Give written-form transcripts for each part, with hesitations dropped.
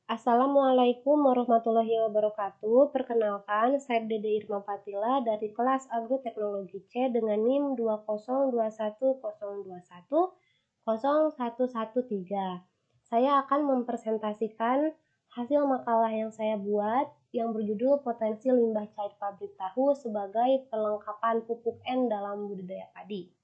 Assalamualaikum warahmatullahi wabarakatuh. Perkenalkan, saya Dede Irma Fatila dari kelas Agroteknologi C dengan NIM 20210210113. Saya akan mempresentasikan hasil makalah yang saya buat yang berjudul Potensi Limbah Cair Pabrik Tahu sebagai Pelengkapan Pupuk N dalam Budidaya Padi.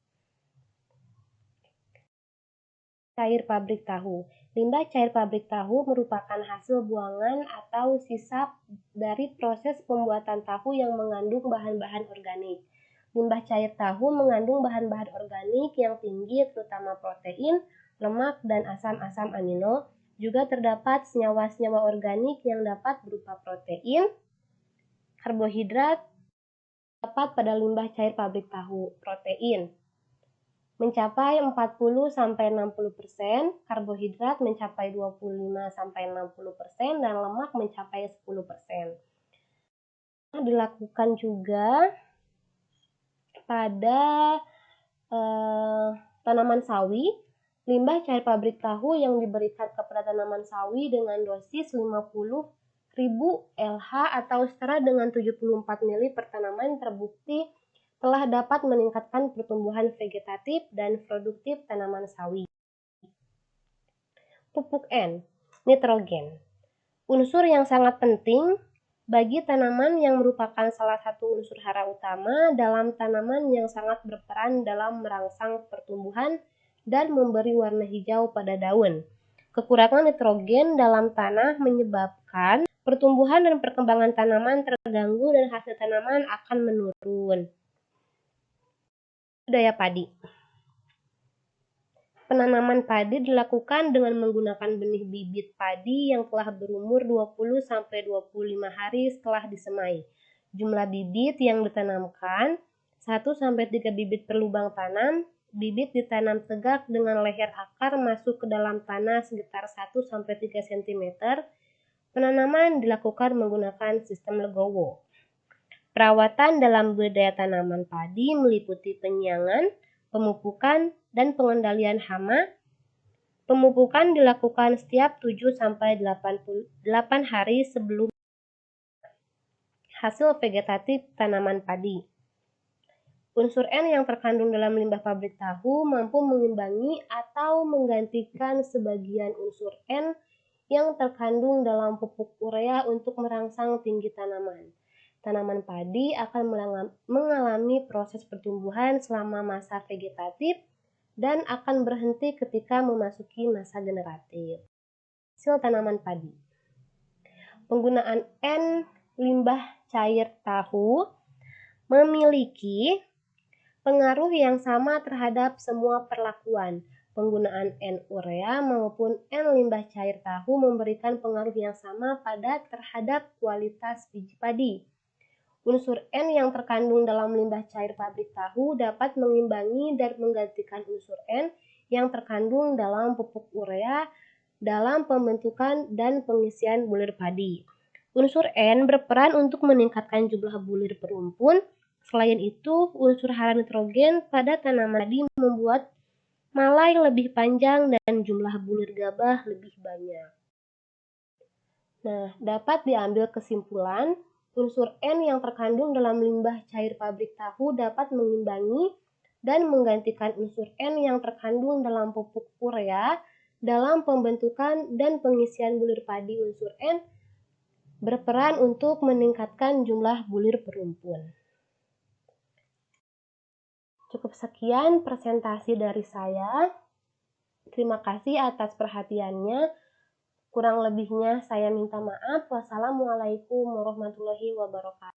Cair pabrik tahu. Limbah cair pabrik tahu merupakan hasil buangan atau sisa dari proses pembuatan tahu yang mengandung bahan-bahan organik. Limbah cair tahu mengandung bahan-bahan organik yang tinggi terutama protein, lemak, dan asam-asam amino. Juga terdapat senyawa-senyawa organik yang dapat berupa protein, karbohidrat, dapat pada limbah cair pabrik tahu. Protein mencapai 40-60%, karbohidrat mencapai 25-60%, dan lemak mencapai 10%. Dilakukan juga pada tanaman sawi. Limbah cair pabrik tahu yang diberikan kepada tanaman sawi dengan dosis 50.000 LH atau setara dengan 74 ml per tanaman terbukti telah dapat meningkatkan pertumbuhan vegetatif dan produktif tanaman sawi. Pupuk N, nitrogen. Unsur yang sangat penting bagi tanaman yang merupakan salah satu unsur hara utama dalam tanaman yang sangat berperan dalam merangsang pertumbuhan dan memberi warna hijau pada daun. Kekurangan nitrogen dalam tanah menyebabkan pertumbuhan dan perkembangan tanaman terganggu dan hasil tanaman akan menurun. Budidaya padi. Penanaman padi dilakukan dengan menggunakan benih bibit padi yang telah berumur 20-25 hari setelah disemai. Jumlah bibit yang ditanamkan 1-3 bibit per lubang tanam. Bibit ditanam tegak dengan leher akar masuk ke dalam tanah sekitar 1-3 cm. Penanaman dilakukan menggunakan sistem legowo. Perawatan dalam budidaya tanaman padi meliputi penyiangan, pemupukan, dan pengendalian hama. Pemupukan dilakukan setiap 7-8 hari sebelum hasil vegetatif tanaman padi. Unsur N yang terkandung dalam limbah pabrik tahu mampu mengimbangi atau menggantikan sebagian unsur N yang terkandung dalam pupuk urea untuk merangsang tinggi tanaman. Tanaman padi akan mengalami proses pertumbuhan selama masa vegetatif dan akan berhenti ketika memasuki masa generatif. Hasil tanaman padi. Penggunaan N limbah cair tahu memiliki pengaruh yang sama terhadap semua perlakuan. Penggunaan N urea maupun N limbah cair tahu memberikan pengaruh yang sama terhadap kualitas biji padi. Unsur N yang terkandung dalam limbah cair pabrik tahu dapat mengimbangi dan menggantikan unsur N yang terkandung dalam pupuk urea dalam pembentukan dan pengisian bulir padi. Unsur N berperan untuk meningkatkan jumlah bulir perumpun. Selain itu, unsur hara nitrogen pada tanaman padi membuat malai lebih panjang dan jumlah bulir gabah lebih banyak. Nah, dapat diambil kesimpulan, unsur N yang terkandung dalam limbah cair pabrik tahu dapat mengimbangi dan menggantikan unsur N yang terkandung dalam pupuk urea dalam pembentukan dan pengisian bulir padi. Unsur N berperan untuk meningkatkan jumlah bulir perumpun. Cukup sekian presentasi dari saya. Terima kasih atas perhatiannya. Kurang lebihnya saya minta maaf. Wassalamualaikum warahmatullahi wabarakatuh.